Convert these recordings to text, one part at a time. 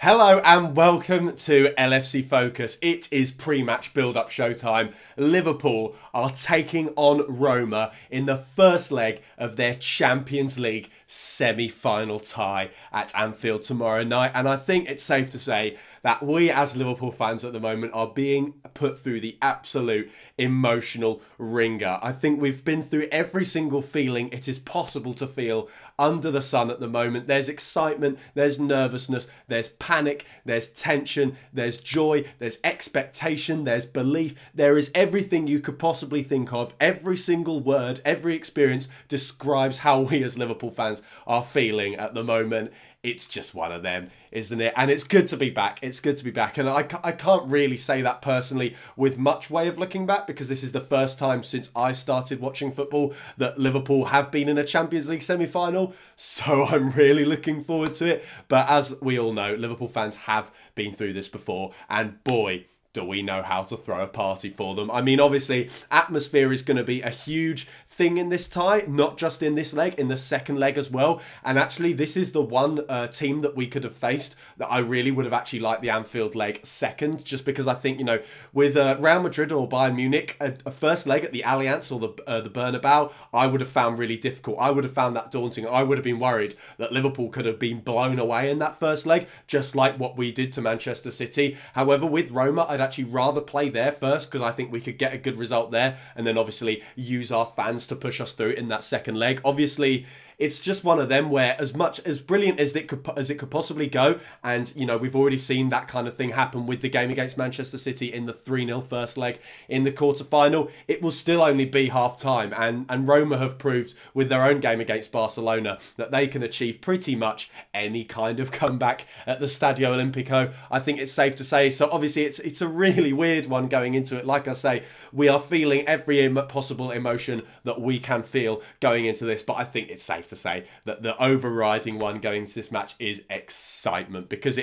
Hello and welcome to LFC Focus. It is pre-match build-up showtime. Liverpool are taking on Roma in the first leg of their Champions League semi-final tie at Anfield tomorrow night. And I think it's safe to say that we as Liverpool fans at the moment are being put through the absolute emotional ringer. I think we've been through every single feeling it is possible to feel under the sun at the moment. There's excitement, there's nervousness, there's panic, there's tension, there's joy, there's expectation, there's belief. There is everything you could possibly think of. Every single word, every experience describes how we as Liverpool fans are feeling at the moment. It's just one of them, isn't it? And it's good to be back. It's good to be back. And I can't really say that personally with much way of looking back, because this is the first time since I started watching football that Liverpool have been in a Champions League semi-final. So I'm really looking forward to it. But as we all know, Liverpool fans have been through this before. And boy, do we know how to throw a party for them. I mean, obviously, atmosphere is going to be a huge thing in this tie, not just in this leg, in the second leg as well. And actually, this is the one team that we could have faced that I really would have actually liked the Anfield leg second, just because I think, you know, with Real Madrid or Bayern Munich, a first leg at the Allianz or the Bernabeu, I would have found really difficult. I would have found that daunting. I would have been worried that Liverpool could have been blown away in that first leg, just like what we did to Manchester City. However, with Roma, I'd actually rather play there first, because I think we could get a good result there, and then obviously use our fans to push us through in that second leg. Obviously, it's just one of them where as much as brilliant as it could possibly go, and you know, we've already seen that kind of thing happen with the game against Manchester City in the 3-0 first leg in the quarter-final, it will still only be half-time, and Roma have proved with their own game against Barcelona that they can achieve pretty much any kind of comeback at the Stadio Olimpico. I think it's safe to say. So obviously it's a really weird one going into it. Like I say, we are feeling every possible emotion that we can feel going into this, but I think it's safe to say that the overriding one going into this match is excitement, because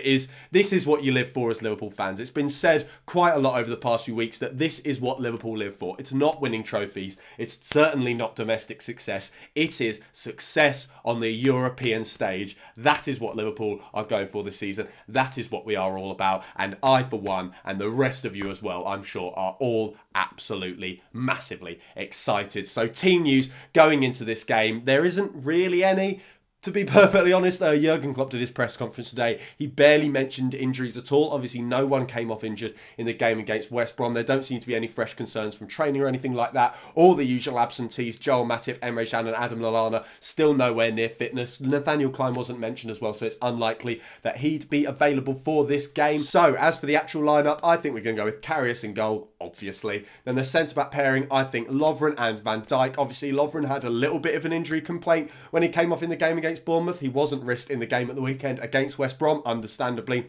this is what you live for as Liverpool fans. It's been said quite a lot over the past few weeks that this is what Liverpool live for. It's not winning trophies. It's certainly not domestic success. It is success on the European stage. That is what Liverpool are going for this season. That is what we are all about. And I, for one, and the rest of you as well, I'm sure, are all absolutely massively excited. So team news going into this game, there isn't really any. To be perfectly honest, though, Jurgen Klopp did his press conference today. He barely mentioned injuries at all. Obviously, no one came off injured in the game against West Brom. There don't seem to be any fresh concerns from training or anything like that. All the usual absentees, Joel Matip, Emre Can and Adam Lallana, still nowhere near fitness. Nathaniel Klein wasn't mentioned as well, so it's unlikely that he'd be available for this game. So, as for the actual lineup, I think we're going to go with Karius in goal, obviously. Then the centre-back pairing, I think Lovren and Van Dijk. Obviously, Lovren had a little bit of an injury complaint when he came off in the game against Bournemouth. He wasn't risked in the game at the weekend against West Brom, understandably.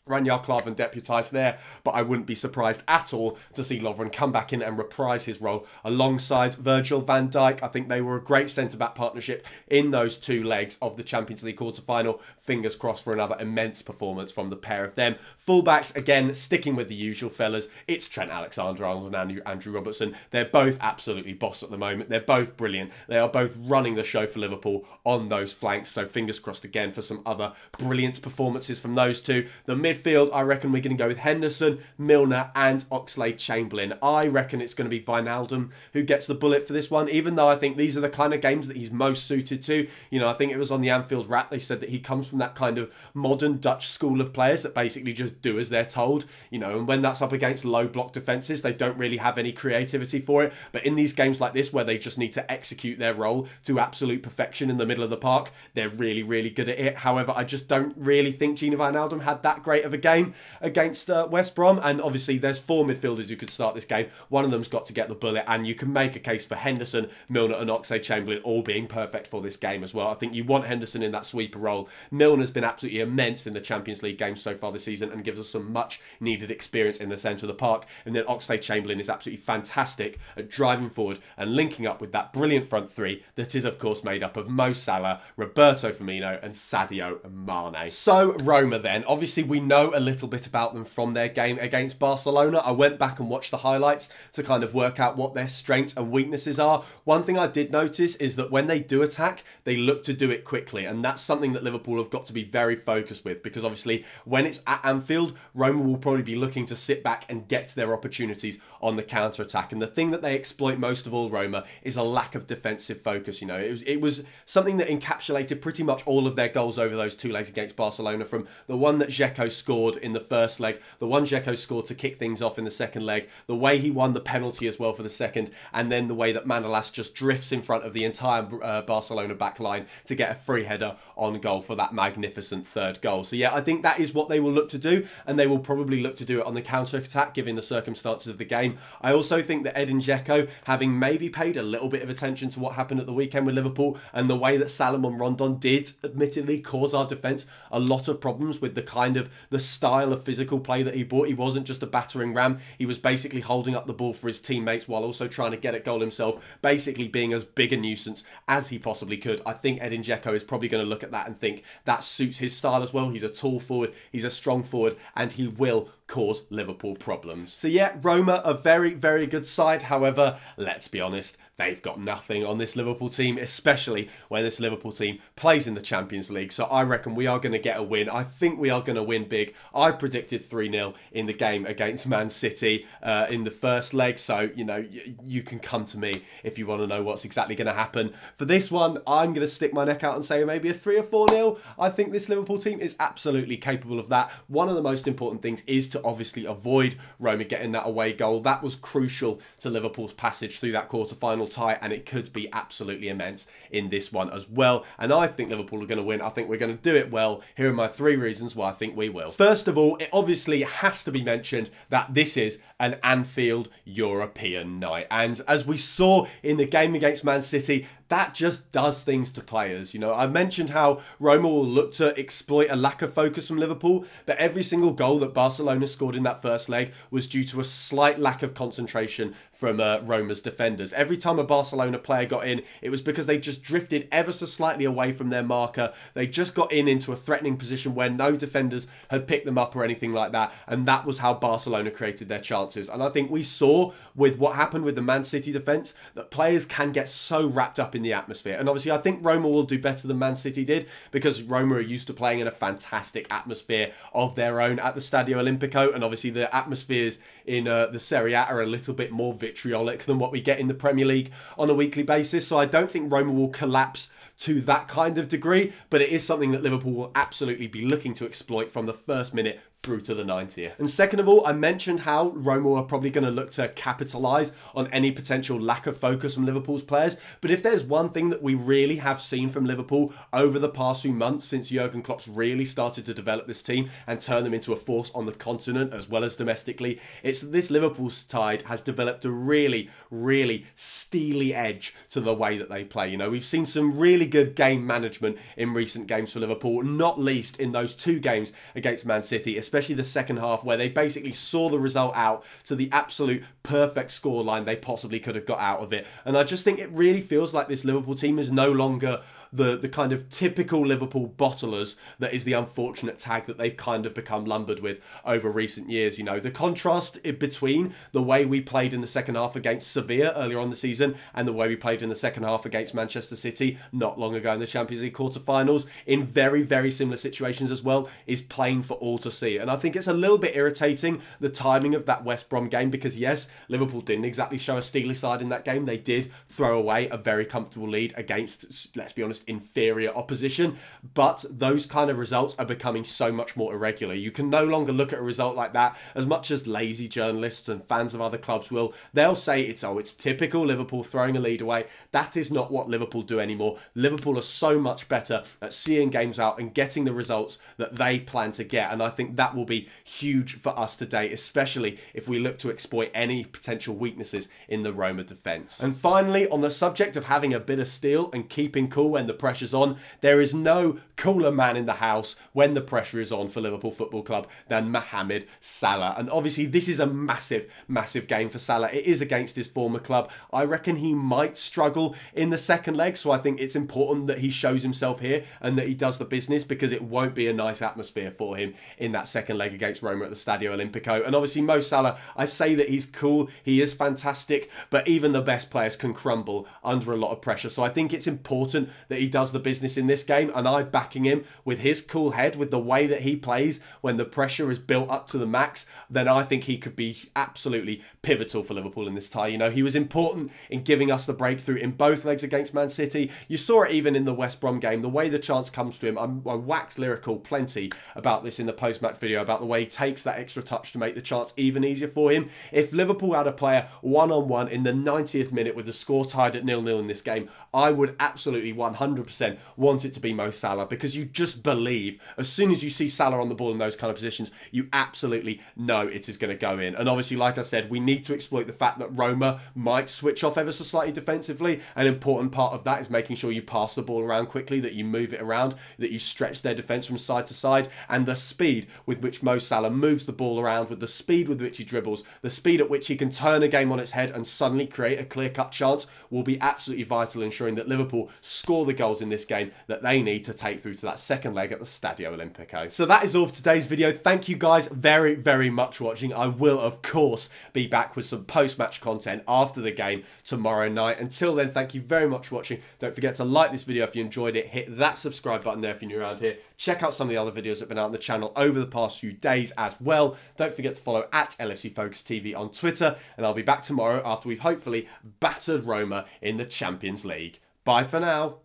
Ranier Klavan deputised there, but I wouldn't be surprised at all to see Lovren come back in and reprise his role alongside Virgil van Dijk. I think they were a great centre-back partnership in those two legs of the Champions League quarter-final. Fingers crossed for another immense performance from the pair of them. Fullbacks, again, sticking with the usual fellas. It's Trent Alexander-Arnold and Andrew Robertson. They're both absolutely boss at the moment. They're both brilliant. They are both running the show for Liverpool on those flanks, so fingers crossed again for some other brilliant performances from those two. The midfield, I reckon we're going to go with Henderson, Milner and Oxlade-Chamberlain. I reckon it's going to be Wijnaldum who gets the bullet for this one, even though I think these are the kind of games that he's most suited to. You know, I think it was on the Anfield Wrap, they said that he comes from that kind of modern Dutch school of players that basically just do as they're told, you know, and when that's up against low block defences, they don't really have any creativity for it. But in these games like this, where they just need to execute their role to absolute perfection in the middle of the park, they're really, really good at it. However, I just don't really think Gini Wijnaldum had that great of a game against West Brom, and obviously there's four midfielders who could start this game. One of them's got to get the bullet, and you can make a case for Henderson, Milner and Oxlade-Chamberlain all being perfect for this game as well. I think you want Henderson in that sweeper role. Milner's been absolutely immense in the Champions League games so far this season and gives us some much needed experience in the centre of the park. And then Oxlade-Chamberlain is absolutely fantastic at driving forward and linking up with that brilliant front three that is of course made up of Mo Salah, Roberto Firmino and Sadio Mane. So Roma then, obviously we know know a little bit about them from their game against Barcelona. I went back and watched the highlights to kind of work out what their strengths and weaknesses are. One thing I did notice is that when they do attack, they look to do it quickly, and that's something that Liverpool have got to be very focused with, because obviously when it's at Anfield, Roma will probably be looking to sit back and get their opportunities on the counter-attack. And the thing that they exploit most of all, Roma, is a lack of defensive focus. You know, it was something that encapsulated pretty much all of their goals over those two legs against Barcelona, from the one that Dzeko scored in the first leg, the one Dzeko scored to kick things off in the second leg, the way he won the penalty as well for the second, and then the way that Manolas just drifts in front of the entire Barcelona back line to get a free header on goal for that magnificent third goal. So yeah, I think that is what they will look to do, and they will probably look to do it on the counter-attack given the circumstances of the game. I also think that Edin Dzeko, having maybe paid a little bit of attention to what happened at the weekend with Liverpool and the way that Salomon Rondon did admittedly cause our defence a lot of problems with the style of physical play that he brought. He wasn't just a battering ram, he was basically holding up the ball for his teammates while also trying to get at goal himself, basically being as big a nuisance as he possibly could. I think Edin Dzeko is probably going to look at that and think that suits his style as well. He's a tall forward, he's a strong forward, and he will cause Liverpool problems. So yeah, Roma, a very, very good side. However, let's be honest, they've got nothing on this Liverpool team, especially when this Liverpool team plays in the Champions League. So I reckon we are going to get a win. I think we are going to win big. I predicted 3-0 in the game against Man City in the first leg. So, you know, you can come to me if you want to know what's exactly going to happen. For this one, I'm going to stick my neck out and say maybe a 3 or 4-0. I think this Liverpool team is absolutely capable of that. One of the most important things is to obviously avoid Roma getting that away goal. That was crucial to Liverpool's passage through that quarter-final tie, and it could be absolutely immense in this one as well. And I think Liverpool are going to win. I think we're going to do it well. Here are my 3 reasons why I think we will. First of all, it obviously has to be mentioned that this is an Anfield European night. And as we saw in the game against Man City, that just does things to players. You know, I mentioned how Roma will look to exploit a lack of focus from Liverpool, but every single goal that Barcelona scored in that first leg was due to a slight lack of concentration from Roma's defenders. Every time a Barcelona player got in, it was because they just drifted ever so slightly away from their marker. They just got into a threatening position where no defenders had picked them up or anything like that, and that was how Barcelona created their chances. And I think we saw with what happened with the Man City defence that players can get so wrapped up in the atmosphere. And obviously I think Roma will do better than Man City did, because Roma are used to playing in a fantastic atmosphere of their own at the Stadio Olimpico, and obviously the atmospheres in the Serie A are a little bit more vitriolic than what we get in the Premier League on a weekly basis. So I don't think Roma will collapse to that kind of degree, but it is something that Liverpool will absolutely be looking to exploit from the first minute through to the 90th. And second of all, I mentioned how Roma are probably going to look to capitalise on any potential lack of focus from Liverpool's players. But if there's one thing that we really have seen from Liverpool over the past few months since Jurgen Klopp's really started to develop this team and turn them into a force on the continent as well as domestically, it's that this Liverpool side has developed a really, really steely edge to the way that they play. You know, we've seen some really good game management in recent games for Liverpool, not least in those 2 games against Man City, especially the second half, where they basically saw the result out to the absolute perfect scoreline they possibly could have got out of it. And I just think it really feels like this Liverpool team is no longer the kind of typical Liverpool bottlers that is the unfortunate tag that they've kind of become lumbered with over recent years. You know, the contrast between the way we played in the second half against Sevilla earlier on the season and the way we played in the second half against Manchester City not long ago in the Champions League quarterfinals, in very, very similar situations as well, is plain for all to see. And I think it's a little bit irritating, the timing of that West Brom game, because yes, Liverpool didn't exactly show a steely side in that game. They did throw away a very comfortable lead against, let's be honest, inferior opposition, but those kind of results are becoming so much more irregular. You can no longer look at a result like that, as much as lazy journalists and fans of other clubs will. They'll say it's typical Liverpool throwing a lead away. That is not what Liverpool do anymore. Liverpool are so much better at seeing games out and getting the results that they plan to get, and I think that will be huge for us today, especially if we look to exploit any potential weaknesses in the Roma defence. And finally, on the subject of having a bit of steel and keeping cool when when the pressure's on. There is no cooler man in the house when the pressure is on for Liverpool Football Club than Mohamed Salah. And obviously this is a massive, massive game for Salah. It is against his former club. I reckon he might struggle in the second leg, so I think it's important that he shows himself here and that he does the business, because it won't be a nice atmosphere for him in that second leg against Roma at the Stadio Olimpico. And obviously Mo Salah, I say that he's cool, he is fantastic, but even the best players can crumble under a lot of pressure. So I think it's important that he does the business in this game, and I'm backing him with his cool head, with the way that he plays when the pressure is built up to the max. Then I think he could be absolutely pivotal for Liverpool in this tie. You know, he was important in giving us the breakthrough in both legs against Man City. You saw it even in the West Brom game, the way the chance comes to him. I wax lyrical plenty about this in the post-match video, about the way he takes that extra touch to make the chance even easier for him. If Liverpool had a player one-on-one in the 90th minute with the score tied at 0-0 in this game, I would absolutely 100% want it to be Mo Salah, because you just believe, as soon as you see Salah on the ball in those kind of positions, you absolutely know it is going to go in. And obviously, like I said, we need to exploit the fact that Roma might switch off ever so slightly defensively. An important part of that is making sure you pass the ball around quickly, that you move it around, that you stretch their defence from side to side, and the speed with which Mo Salah moves the ball around, with the speed with which he dribbles, the speed at which he can turn a game on its head and suddenly create a clear-cut chance, will be absolutely vital in ensuring that Liverpool score the goals in this game that they need to take through to that second leg at the Stadio Olimpico. So that is all for today's video. Thank you guys very, very much for watching. I will, of course, be back with some post-match content after the game tomorrow night. Until then, thank you very much for watching. Don't forget to like this video if you enjoyed it. Hit that subscribe button there if you're new around here. Check out some of the other videos that have been out on the channel over the past few days as well. Don't forget to follow at LFC Focus TV on Twitter, and I'll be back tomorrow after we've hopefully battered Roma in the Champions League. Bye for now.